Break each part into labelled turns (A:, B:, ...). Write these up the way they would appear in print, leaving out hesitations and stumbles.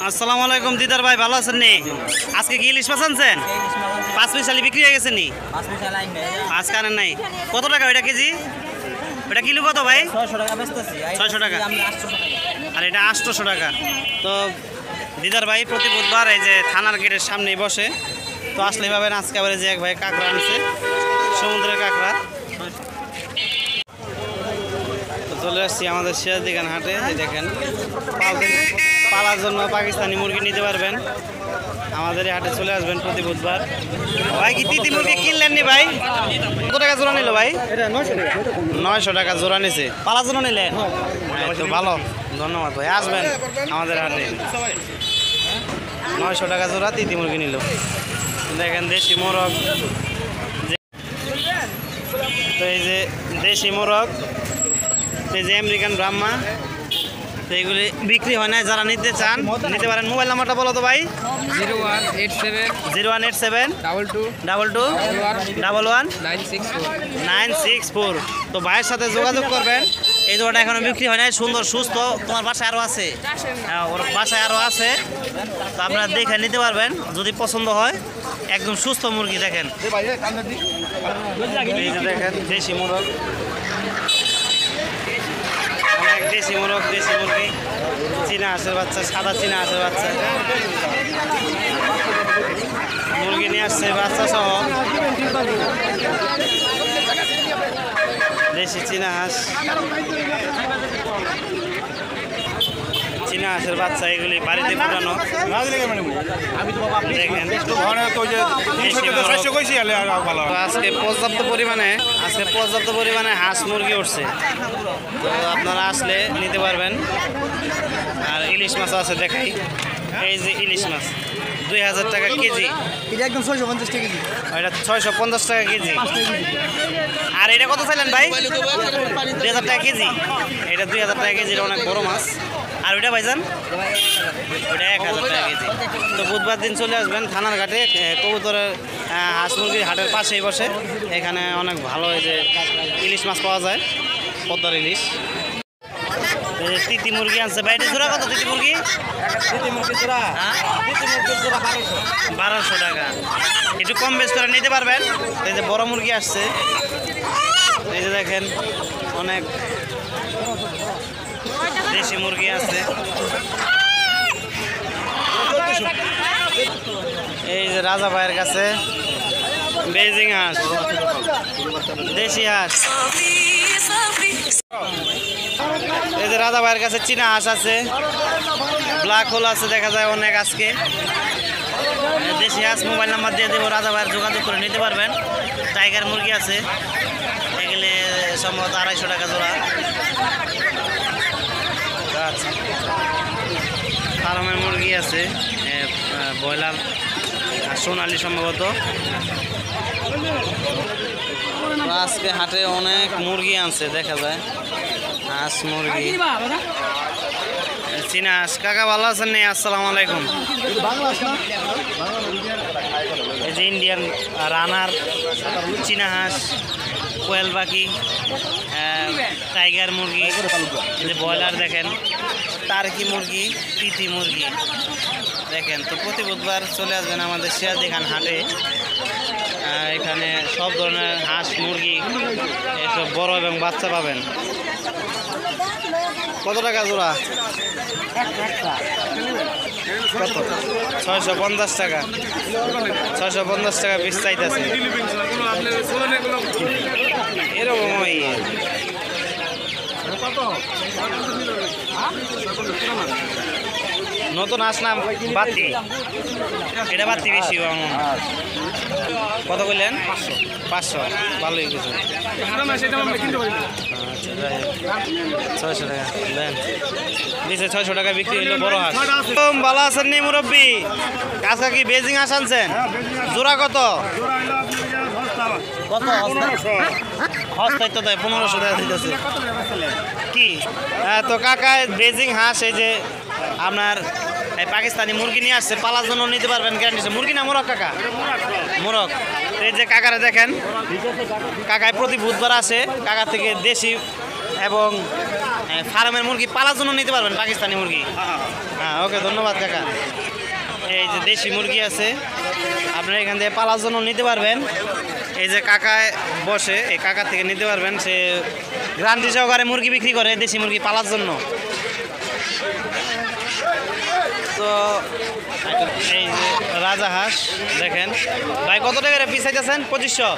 A: আসসালামু আলাইকুম দিদার ভাই, ভালো আছেন নি? আজকে কি ইলিশ মাছ আনছেন? 5 পিসালি বিক্রি হয়ে গেছে নি? আজ কারেন নাই। কত টাকা ওইটা কেজি? ওটা কিলো কত ভাই? 600 টাকা। আর এটা 800 টাকা। তো দিদার ভাই প্রতি বুধবার এই যে থানার গেটের সামনেই বসে, তো আসলে ভাবেন আজকে আবার যে এক ভাই কাঁকড়া আনছে, সমুদ্রের কাঁকড়া। তো চলে আসছি আমাদের সিরাজদিখান হাটে। এই দেখেন পালার জন্য পাকিস্তানি মুরগি নিতে পারবেন, আমাদের এই হাটে চলে আসবেন প্রতি বুধবার। ভাই কি তিতি মুরগি কিনলেন নি ভাই? কত টাকা জোড়া নিল ভাই? 900 টাকা জোড়া নিছে। পালার জন্য নিলেন? তো ভালো, ধন্যবাদ ভাই। আসবেন আমাদের হাটে। 900 টাকা জোড়া তিতি মুরগি নিল। দেখেন দেশি মোরগ, তো এই যে দেশি মোরগ, এই যে আমেরিকান ব্রাহ্মা, তো এইগুলি বিক্রি হয় না। যারা নিতে চান নিতে পারেন। মোবাইল নাম্বারটা বলো তো ভাই। 0187 22 11 964। তো ভাইয়ের সাথে যোগাযোগ করবেন। এই জোড়াটা এখনো বিক্রি হয় নাই, সুন্দর সুস্থ। তোমার বাসায় আরও আছে? হ্যাঁ, ওর বাসায় আরও আছে। তো আপনারা দেখে নিতে পারবেন যদি পছন্দ হয়। একদম সুস্থ মুরগি। দেখেন এই যে দেখেন দেশি মোরগ, অনেক দেশি মোরগ, দেশি মুরগি, চীনা হাঁসের বাচ্চা, সাদা চীনা হাঁসের বাচ্চা, মুরগি নিয়ে আসছে বাচ্চা সহ। দেশি চীনা হাঁস, চীনা হাঁসের বাচ্চা, এগুলি বাড়িতে ফুটানো। দেখেন আজকে পর্যাপ্ত পরিমাণে হাঁস মুরগি উঠছে। তো আপনারা আসলে নিতে পারবেন। আর ইলিশ মাছ আছে, দেখাই। এই যে ইলিশ মাছ 2000 টাকা কেজি।
B: এটা একদম 650 টাকা কেজি।
A: এটা 650 টাকা কেজি। আর এটা কত চাইলেন ভাই? 2000 টাকা কেজি। এটা 2000 টাকা কেজি, অনেক বড় মাছ। আর ওইটা ভাইজান? ওইটা 1000 টাকা কেজি। তো বুধবার দিন চলে আসবেন থানার ঘাটে, কবুতরের হাঁস মুরগির হাটের পাশেই বসে। এখানে অনেক ভালো এই যে ইলিশ মাছ পাওয়া যায়, পদ্মার ইলিশ। তিতি মুরগি আনছে ভাই। এটা জোড়া কত তিতি মুরগি?
B: তিতি মুরগি জোড়া
A: 1200 টাকা। একটু কম বেশ করে নিতে পারবেন। এই যে বড় মুরগি আসছে, এই যে দেখেন অনেক দেশি মুরগি আছে। এই যে রাজা ভাইয়ের কাছে বেজিং হাঁস, দেশি হাঁস। এই যে রাজা ভাইয়ের কাছে চীনা হাঁস আছে, ব্ল্যাক হোল আছে, দেখা যায় অনেক আজকে। দেশি হাঁস মোবাইল নাম্বার দিয়ে দেবো, রাজা ভাইয়ের যোগাযোগ করে নিতে পারবেন। টাইগার মুরগি আছে, এগুলি সম্ভবত 250 টাকা জোড়া। আচ্ছা, ফার্মের মুরগি আছে, ব্রয়লার আর সোনালি সম্ভবত। আজকে হাটে অনেক মুরগি আনছে, দেখা যায় হাঁস মুরগি, চীনা হাঁস। কাকা ভালো আছেন নি? আসসালামু আলাইকুম। এই যে ইন্ডিয়ান রানার, চীনা হাঁস, কোয়েল পাখি, টাইগার মুরগি, এই যে ব্রয়লার দেখেন, টার্কি মুরগি, তিতি মুরগি দেখেন। তো প্রতি বুধবার চলে আসবেন আমাদের সিরাজদিখান হাটে। এখানে সব ধরনের হাঁস মুরগি, এসব বড় এবং বাচ্চা পাবেন। কত টাকা জোড়া? কত? 650 টাকা। 650 টাকা পিস চাইতেছে। এরকম নতুন আসলাম বাতি, এটা বাতি বেশি। কত বললেন? 500। ভালোই কিছু। 600 টাকা দেন দিছে। 600 টাকা বিক্রি হইলো বড় হাঁস। ভালো আছেন নি মুরব্বী? আজকে কি বেজিং হাঁস আনছেন? জোড়া কত? কত হস্তায় তো দেয় 1500 টাকা দিতেছে কি? তো কাকা বেজিং হাঁস, এই যে আপনার এই পাকিস্তানি মুরগি নিয়ে আসছে, পালার জন্য নিতে পারবেন, গ্যারান্টি। মুরগি না মোরগ? কাকা মোরগ। এই যে কাকারে দেখেন, কাকায় প্রতি বুধবার আসে। কাকা থেকে দেশি এবং ফার্মের মুরগি পালার জন্য নিতে পারবেন, পাকিস্তানি মুরগি। হ্যাঁ, ওকে, ধন্যবাদ কাকা। এই যে দেশি মুরগি আছে, আপনারা এখান থেকে পালার জন্য নিতে পারবেন। এই যে কাকায় বসে, এই কাকার থেকে নিতে পারবেন। সে গ্রান্টি সহকারে মুরগি বিক্রি করে, দেশি মুরগি পালার জন্য। তো এই যে রাজা হাঁস দেখেন ভাই, কত টাকা পিস চাইতেছেন? 2500।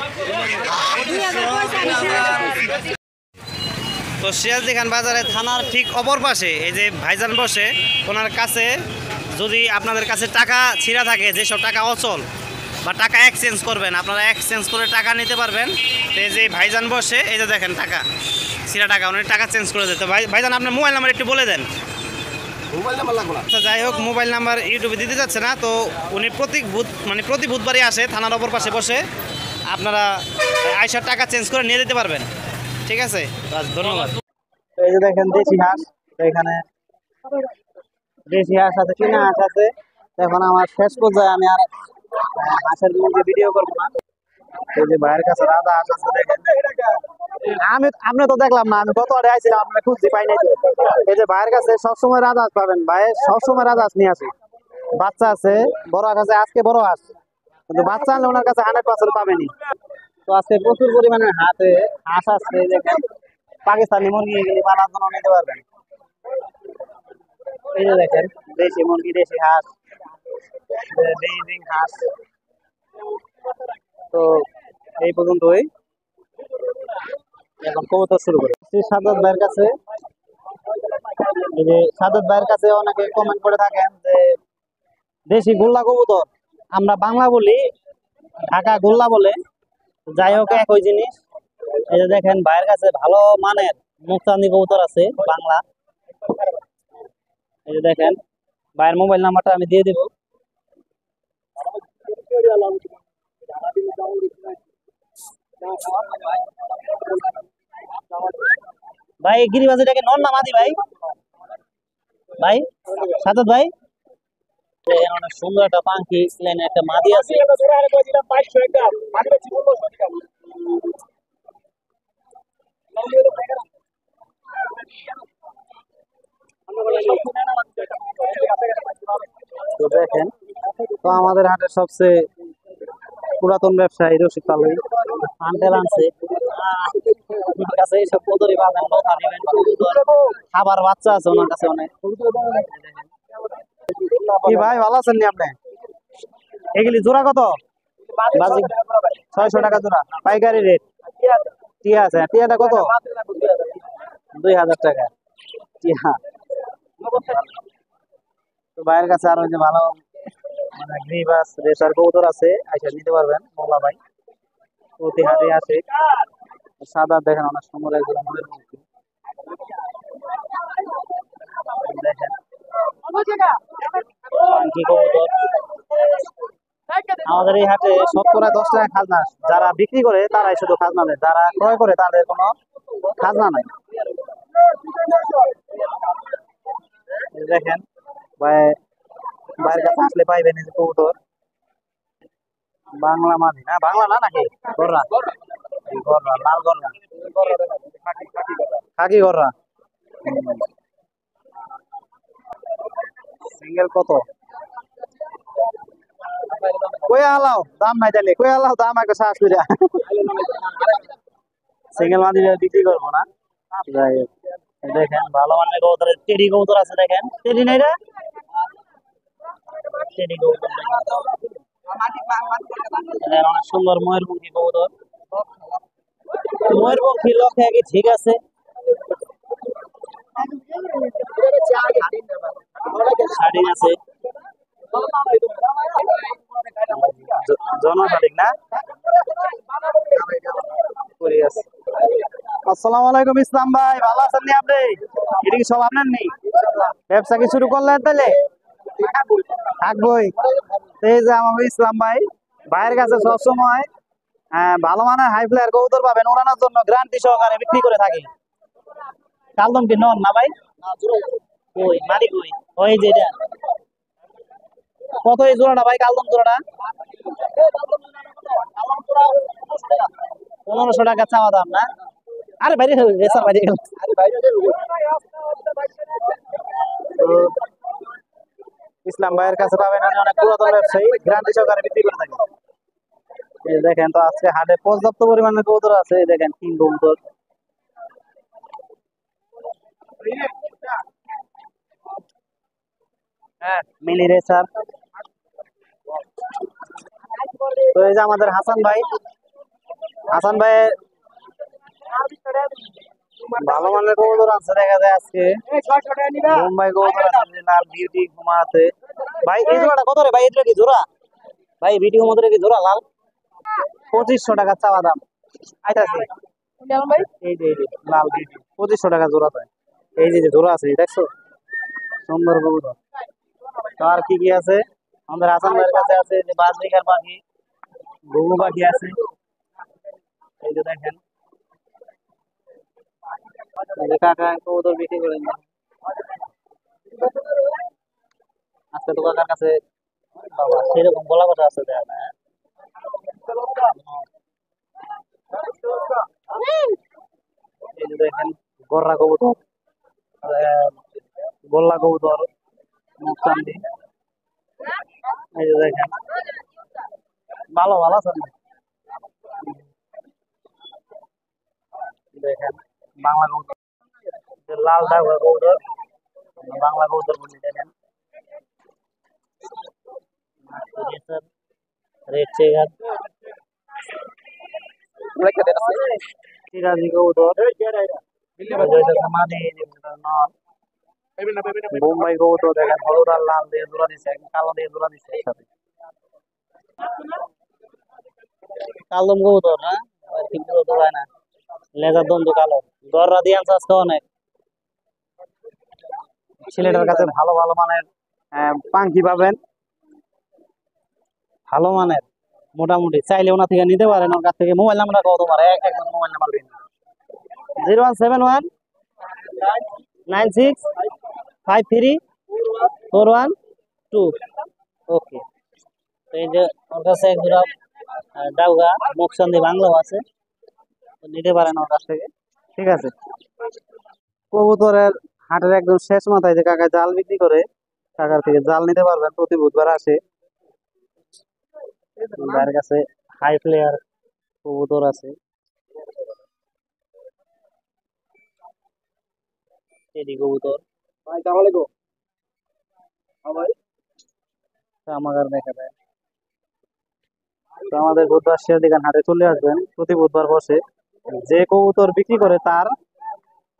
A: তো সিরাজদি খান বাজারে থানার ঠিক অপর পাশে এই যে ভাইজান বসে, ওনার কাছে যদি আপনাদের কাছে টাকা ছিঁড়া থাকে, যেসব টাকা অচল বা টাকা এক্সচেঞ্জ করবেন, আপনারা এক্সচেঞ্জ করে টাকা নিতে পারবেন। তো এই যে ভাইজান বসে, এই যে দেখেন টাকা ছিঁড়া টাকা, উনি টাকা চেঞ্জ করে দিতে। ভাইজান আপনার মোবাইল নাম্বার একটু বলে দেন।
B: মোবাইল নাম্বার লাগবে না।
A: আচ্ছা, যাই হোক, মোবাইল নাম্বার ইউটিউবে দিতে যাচ্ছে না। তো উনি প্রতি বুধবারই আসে, থানার অপর পাশে বসে। আপনারা আইসার টাকা চেঞ্জ করে নিয়ে যেতে পারবেন। ঠিক আছে, ধন্যবাদ।
C: এই যে দেখেন দেশি হাঁস, এখানে দেশি হাঁস আছে, চীনা হাঁস আছে। এখন আমার শেষ পর্যায়ে আমি আর হাঁসের মধ্যে ভিডিও করবো না। এই যে ভাইয়ের কাছে রাজা হাঁস আছে দেখেন। আমি তো দেখলাম না, আমি কত আড়ে আইছিলাম, আমরা খুঁজছি পাই নাই। এই যে ভাইয়ের কাছে সবসময় রাজা হাঁস পাবেন, ভাই সবসময় রাজা হাঁস নিয়ে আসে। বাচ্চা আছে, বড় হাঁস আছে, আজকে বড় হাঁস, কিন্তু বাচ্চা আনলে ওনার কাছে 100% পাবেনি। তো আজকে প্রচুর পরিমাণে হাঁস আছে দেখেন। পাকিস্তানি মুরগি এগুলি পালার জন্য নিতে পারবেন। এই যে দেখেন দেশি মুরগি, দেশি হাঁস, বেইজিং হাঁস। তো এই পর্যন্তই, এখন কবুতর শুরু করি। সাদত ভাইয়ের কাছে, এই যে সাদত ভাইয়ের কাছে অনেকে কমেন্ট করে থাকেন যে দেশি গোল্লা কবুতর, আমরা বাংলা বলি, ঢাকা গোল্লা বলে, যাই হোক একই জিনিস। এই যে দেখেন ভাইয়ের কাছে ভালো মানের মুক্তান্দি কবুতর আছে বাংলা। এই যে দেখেন ভাইয়ের মোবাইল নাম্বারটা আমি দিয়ে দেব। ভাই গিরিবাজিটাকে নন না মাদি ভাই? ভাই সাদত ভাই, অনেক সুন্দর একটা পাখি, একটা মাদি আছে। তো দেখেন, তো আমাদের হাটের সবচেয়ে পুরাতন ব্যবসায়ী রশিদ পালুই আঙ্কেল আনছে। কাছে এইসব কদরই পাবেন, খাবার বাচ্চা আছে ওনার কাছে অনেক। কি ভাই, ভালো আছেন নি আপনি? এগুলি জোড়া কত? 600 টাকা জোড়া, পাইকারি রেট। টিয়া আছে, টিয়াটা কত? 2000 টাকা টিয়া। তো ভাইয়ের কাছে আরো যে ভালো মানে গ্রিবাস রেসার কবুতর আছে, আইসা নিতে পারবেন। মোল্লা ভাই প্রতি হাটে আসে। সাদা দেখেন অনেক সুন্দর একজন মনের মূর্তি দেখেন। আমাদের এই হাটে 70-10 টাকা খাজনা। যারা বিক্রি করে তারাই শুধু খাজনা দেয়, যারা ক্রয় করে তাদের কোনো খাজনা নাই। দেখেন ভাইয়ের কাছে আসলে পাইবেন এই যে কবুতর। বাংলা মাদি না, বাংলা না নাকি গররা? গররা, লাল গররা, খাকি গররা। সিঙ্গেল কত? কই আলাও দাম নাই, তাহলে কই আলাও দাম একটা শ্বাস করে। সিঙ্গেল মাদি বিক্রি করবো না। যাই হোক, দেখেন ভালো মানের কবুতর, টেডি কবুতর আছে দেখেন। টেডি নাই রে, টেডি কবুতর অনেক সুন্দর। ময়ূরপঙ্খী কবুতর, ময়ূরপঙ্খী লক্ষ্যে কি ঠিক আছে। শাড়ি আছে, জনশাড়ি না। আসসালামু আলাইকুম ইসলাম ভাই, ভালো আছেন নি আপনি? এটা কি সব আপনার নেই? ব্যবসা কি শুরু করলেন তাহলে? থাকবই। এই যে আমার ইসলাম ভাই, ভাইয়ের কাছে সবসময় ভালো মানের হাই ফ্লায়ার কবুতর পাবেন, ওড়ানোর জন্য গ্যারান্টি সহকারে বিক্রি করে থাকি। কালদম কি নন না ভাই? ওই মালিক ওই যে এটা কত এই জোড়াটা ভাই? কালদম জোড়াটা 1500 টাকা চাওয়া দাম না? আরে বাইরে রেসার বাইরে গেল। তো ইসলাম ভাইয়ের কাছে পাবেন অনেক পুরাতন ব্যবসায়ী গ্যারান্টি সহকারে বিক্রি করে থাকে। এই দেখেন তো আজকে হাটে পর্যাপ্ত পরিমাণে কবুতর আছে, এই দেখেন কিং কবুতর। হ্যাঁ মিলি রেসার। তো এই যে আমাদের হাসান ভাই, হাসান ভাই ভালো মানের কবুতর আছে দেখা যায় আজকে। মুম্বাই কবুতর আছে, লাল বিউটি ঘুমা আছে। ভাই এই জোড়াটা কত রে ভাই? এই জোড়া কি জোড়া? ভাই বিউটি ঘুমা কি জোড়া লাল? 2500 টাকা চাওয়া দাম। আইতাছি এই যে লাল বিউটি 2500 টাকা জোড়া পায়। এই যে জোড়া আছে দেখছো, সুন্দর কবুতর। তো আর কি কি আছে আমাদের হাসান ভাইয়ের কাছে? আছে যে বাজবিকার পাখি, ঘুঘু পাখি আছে। এই যে দেখেন এই যে কাকা কবুতর বিক্রি করেন। আজকে তো কাকার কাছে বাবা সেরকম বলা কথা আছে দেখা না। এই যে দেখেন গররা কবুতর, গোল্লা কবুতর, মুক্তান্দি। এই যে দেখেন ভালো ভালো আছে। দেখেন বাংলা কবুতর, লাল ডাগা কবুতর, বাংলা কবুতর বলি। দেখেন রেড চেগার, সিরাজি কবুতর, মুম্বাই কবুতর। দেখেন হলুদ আর লাল দিয়ে জোড়া দিচ্ছে, কালো দিয়ে জোড়া দিচ্ছে একসাথে। কালদম কবুতর না ঠিক মতো হয় না, লেজার দ্বন্দ্ব কালো, দররা দিয়ে আনছে আজকে অনেক। ছেলেটার কাছে ভালো ভালো মানের পাঙ্কি পাবেন, ভালো মানের মোটামুটি। চাইলে ওনা থেকে নিতে পারেন, ওর কাছ থেকে। মোবাইল নাম্বার কত তোমার? একদম মোবাইল নাম্বার দিন 017196534112। ওকে। তো এই যে ওর কাছে এক জোড়া ডাউগা মুখসান্দি বাংলাও আছে, নিতে পারেন ওর কাছ থেকে। ঠিক আছে। কবুতরের হাটের একদম শেষ মাথায় যে কাকা জাল বিক্রি করে, কাকার থেকে জাল নিতে পারবেন। প্রতি বুধবার আসে, তার কাছে হাই প্লেয়ার কবুতর আছে। টেডি কবুতর আমাদের দেখা যায়। তো আমাদের বুধবার শেয়ারদিগান হাটে চলে আসবেন, প্রতি বুধবার বসে। যে কবুতর বিক্রি করে তার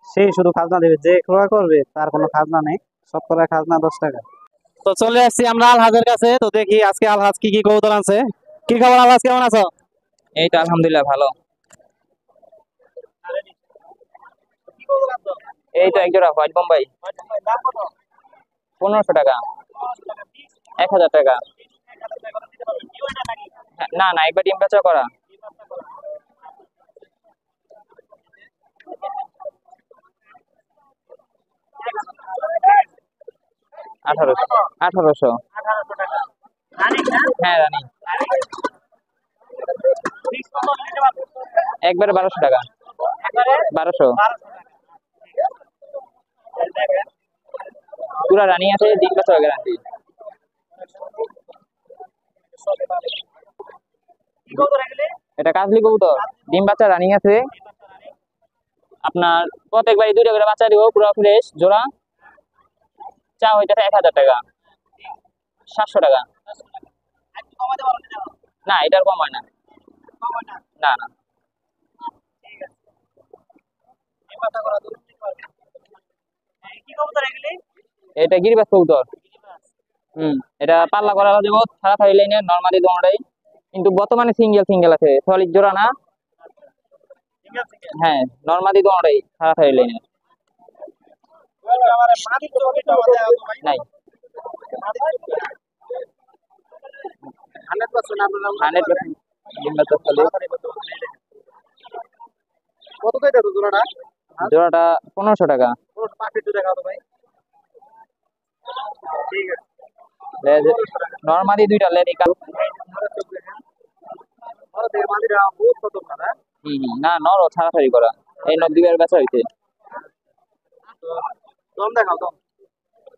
C: সেই শুধু খাজনা দেবে, যে ক্রয় করবে তার কোনো খাজনা নেই। শতকরা খাজনা 10 টাকা। তো চলে আসছি আমরা আলহাজের কাছে। তো দেখি আজকে আলহাজ কি কি কবুতর আছে। কি খবর আলহাজ, কেমন আছো?
D: এই তো আলহামদুলিল্লাহ ভালো। এই তো এক জোড়া হোয়াইট বোম্বাই 1500 টাকা, 1000 টাকা। না না, একবার ডিম বাচ্চা করা। আঠারোশো। হ্যাঁ রানি, একবারে 1200 টাকা। 1200 পুরা রানি আছে, ডিম বাচ্চা গ্যারান্টি। এটা কাজলি কবুতর, ডিম বাচ্চা রানিং আছে। আপনার প্রত্যেকবারই 2টা করে বাচ্চা দিব, পুরো ফ্রেশ জোড়া। চা হইতেছে 1000 টাকা, 700 টাকা। না এটার কম হয় না। না না, এটা গিরিবাস কবুতর। এটা পাল্লা করা দেবো সারা থাই লাইনে, নরমালি দোনোটাই। কিন্তু বর্তমানে সিঙ্গেল আছে, সলিড জোড়া না। হ্যাঁ নরমালি দোনোটাই সারা থাই লাইনে নাই। 100% জোড়াটা 1500 টাকা। নরমালি 2টা লেনি। না নর ছাড়াছাড়ি করা। এই নবদ্বীপের বেচা হইতে
C: দম দেখাও দম।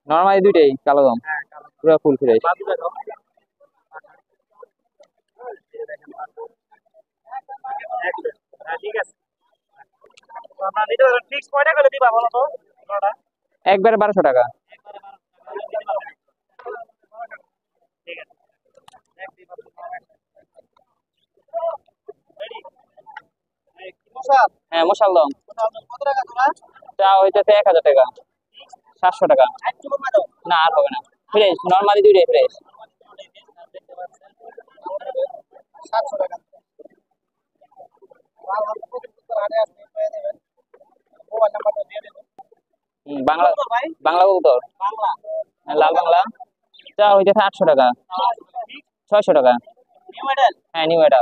D: নর্মালি দুইটাই কালো দম
C: হ্যাঁ কালো।
D: পুরো ফুল ফ্রেশ।
C: বাদু দেখাও। হ্যাঁ ঠিক আছে। তো আপনারা নিতে পারবেন। ফিক্স কয়টা করে দিবা বলো তো? পুরোটা?
D: একবারে 1200 টাকা।
C: ঠিক আছে।
D: হ্যাঁ মশাল দম
C: কত টাকা তোরা?
D: চা হইতেছে 1000 টাকা, 700 টাকা।
C: একটু কমা দাও।
D: না আর হবে না, ফ্রেশ নর্মালি দুইটাই ফ্রেশ।
C: 700 টাকা। মোবাইল নাম্বারটা দিয়ে দেবেন।
D: বাংলা
C: ভাই
D: বাংলা কবুতর,
C: বাংলা
D: লাল বাংলা। চা হইতেছে 800 টাকা, 600 টাকা।
C: নিউ মডেল
D: হ্যাঁ নিউ এটা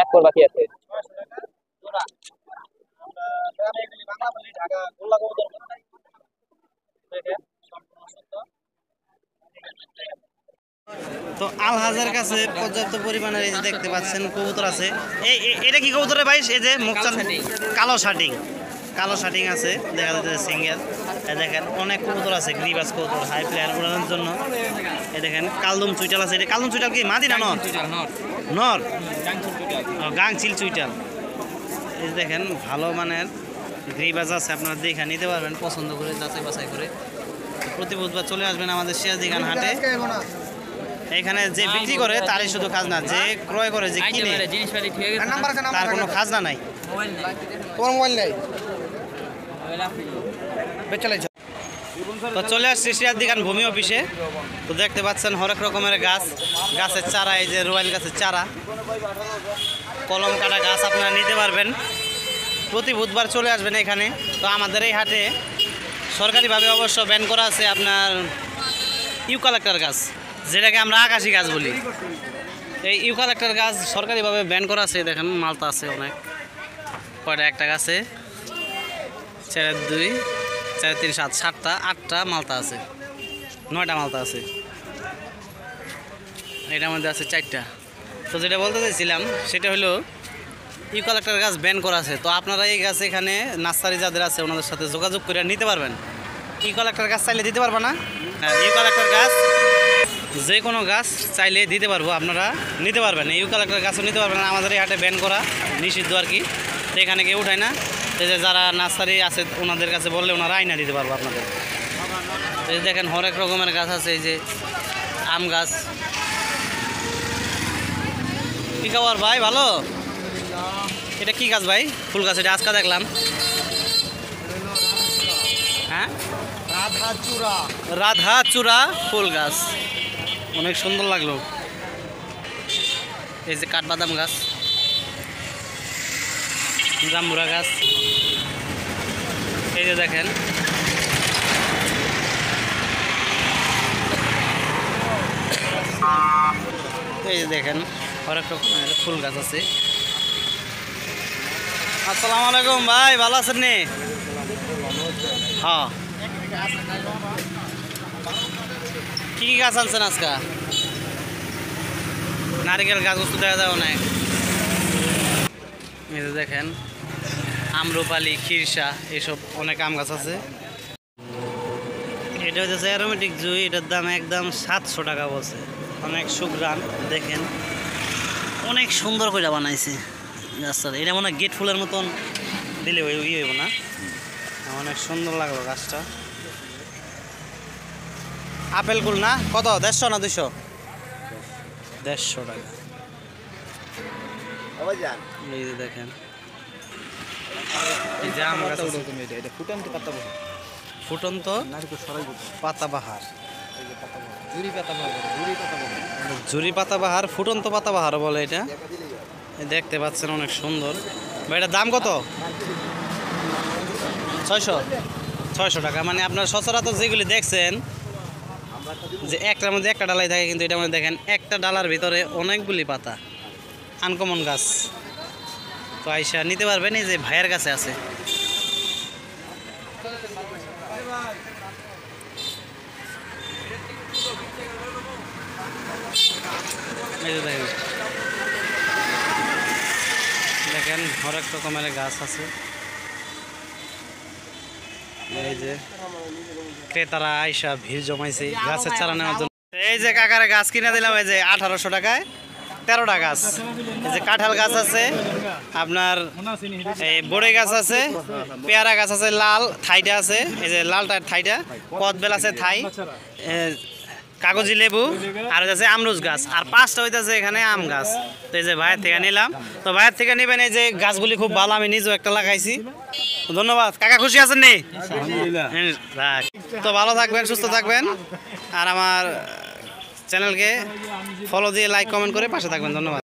D: এক পর বাকি আছে।
C: 600 টাকা জোড়া। আমরা গ্রামে এগুলি বাংলা বলি, ঢাকা গোল্লা কবুতর বলে। দেখেন সম্পূর্ণ সত্য।
A: তো আল হাজার কাছে পর্যাপ্ত পরিমাণের এই যে দেখতে পাচ্ছেন কবুতর আছে। এটা কি কবুতরের ভাই? এই যে মুখচান কালো শার্টিং, কালো শার্টিং আছে দেখা যাচ্ছে সিঙ্গেল। দেখেন অনেক কবুতর আছে, গ্রিবাস কবুতর হাই প্লেয়ার উড়ানোর জন্য। এই দেখেন কালদম চুইটাল আছে। এটা কালদম চুইটাল কি মাদি না নর? নর গাংচিল চুইটাল। এই যে দেখেন ভালো মানের গ্রিবাস আছে, আপনারা দেখে নিতে পারবেন পছন্দ করে যাচাই বাছাই করে। প্রতি বুধবার চলে আসবেন আমাদের সিরাজদিখান হাটে। এখানে যে বিক্রি করে তারই শুধু খাজনা, যে ক্রয় করে যে কিনে তার কোনো খাজনা নাই।
B: তোমার মোবাইল নেই?
A: তো চলে আসছি সিরাজদিখান ভূমি অফিসে। তো দেখতে পাচ্ছেন হরেক রকমের গাছ, গাছের চারা, এই যে রয়্যাল গাছের চারা, কলম কাটা গাছ আপনারা নিতে পারবেন। প্রতি বুধবার চলে আসবেন এখানে। তো আমাদের এই হাটে সরকারিভাবে অবশ্য ব্যান করা আছে আপনার ইউক্যালিপটাস গাছ, যেটাকে আমরা আকাশি গাছ বলি। এই ইউক্যালিপটাস গাছ সরকারিভাবে ব্যান করা আছে। দেখেন মালতা আছে অনেক, কয়টা একটা গাছে 4 2 4 3 7 7টা 8টা মালতা আছে, 9টা মালতা আছে। এটার মধ্যে আছে 4টা। তো যেটা বলতে চাইছিলাম সেটা হলো ইউক্যালিপটাস গাছ ব্যান করা আছে। তো আপনারা এই গাছ এখানে নার্সারি যাদের আছে ওনাদের সাথে যোগাযোগ করে নিতে পারবেন। ইউক্যালিপটাস গাছ চাইলে দিতে পারবো না? হ্যাঁ ইউক্যালিপটাস গাছ যে কোনো গাছ চাইলে দিতে পারবো, আপনারা নিতে পারবেন। ইউক্যালিপটাস গাছও নিতে পারবেন, আমাদের এই হাটে ব্যান করা নিষিদ্ধ আর কি। তো এখানে কেউ উঠায় না। এই যে যারা নার্সারি আছে ওনাদের কাছে বললে ওনারা আইনা দিতে পারবো আপনাদের। এই দেখেন হরেক রকমের গাছ আছে, এই যে আম গাছ। কি খবর ভাই, ভালো? এটা কি গাছ ভাই? ফুল গাছ। এটা আজকে দেখলাম। হ্যাঁ রাধা চূড়া ফুল গাছ, অনেক সুন্দর লাগলো। এই যে কাঠবাদাম গাছ, জাম্বুরা গাছ। এই যে দেখেন এই যে দেখেন হরেক রকমের ফুল গাছ আছে। আসসালামু আলাইকুম ভাই, ভালো আছেন নি? হ্যাঁ কি কি গাছ আনছেন আজকে? নারিকেল গাছ বস্তু দেখা যায় অনেক। এই যে দেখেন আম্রপালি, খিরসা, এইসব অনেক আম গাছ আছে। এটা হচ্ছে অ্যারোমেটিক জুই, এটার দাম একদম 700 টাকা বলছে। অনেক সুগ্রান, দেখেন অনেক সুন্দর করে বানাইছে গাছটা। এটা মনে হয় গেট ফুলের মতন দিলে ইয়ে হইব না? অনেক সুন্দর লাগলো গাছটা। আপেল কুল না কত? 150 না 200? 150 টাকা। এই যে দেখেন এই যে আম গাছ আছে। ফুটন্ত পাতাবাহার, ঝুরি পাতাবাহার, ফুটন্ত পাতাবাহার বলে এটা। দেখতে পাচ্ছেন অনেক সুন্দর। ভাই এটার দাম কত? 600 টাকা। মানে আপনার সচরাচর যেগুলি দেখছেন যে একটার মধ্যে একটা ডালাই থাকে, কিন্তু এটার মধ্যে দেখেন একটা ডালার ভিতরে অনেকগুলি পাতা, আনকমন গাছ। তো আইসা নিতে পারবেন, এই যে ভাইয়ের কাছে আছে। দেখেন হরেক রকমের গাছ আছে। এই যে ক্রেতারা আইসা ভিড় জমাইছে গাছের চারা নেওয়ার জন্য। এই যে কাকারে গাছ কিনে দিলাম, এই যে 1800 টাকায় 13টা গাছ। এই যে কাঁঠাল গাছ আছে, আপনার এই বড়ে গাছ আছে, পেয়ারা গাছ আছে, লাল থাইটা আছে, এই যে লালটার থাইটা, কদবেল আছে থাই, কাগজি লেবু, আর হচ্ছে আমরুজ গাছ, আর 5টা হইতেছে এখানে আম গাছ। তো এই যে ভাইয়ের থেকে নিলাম, তো ভাইয়ের থেকে নেবেন। এই যে গাছগুলি খুব ভালো, আমি নিজেও একটা লাগাইছি। ধন্যবাদ কাকা, খুশি আছেন নি? রাখ। তো ভালো থাকবেন, সুস্থ থাকবেন, আর আমার চ্যানেলকে ফলো দিয়ে লাইক কমেন্ট করে পাশে থাকবেন। ধন্যবাদ।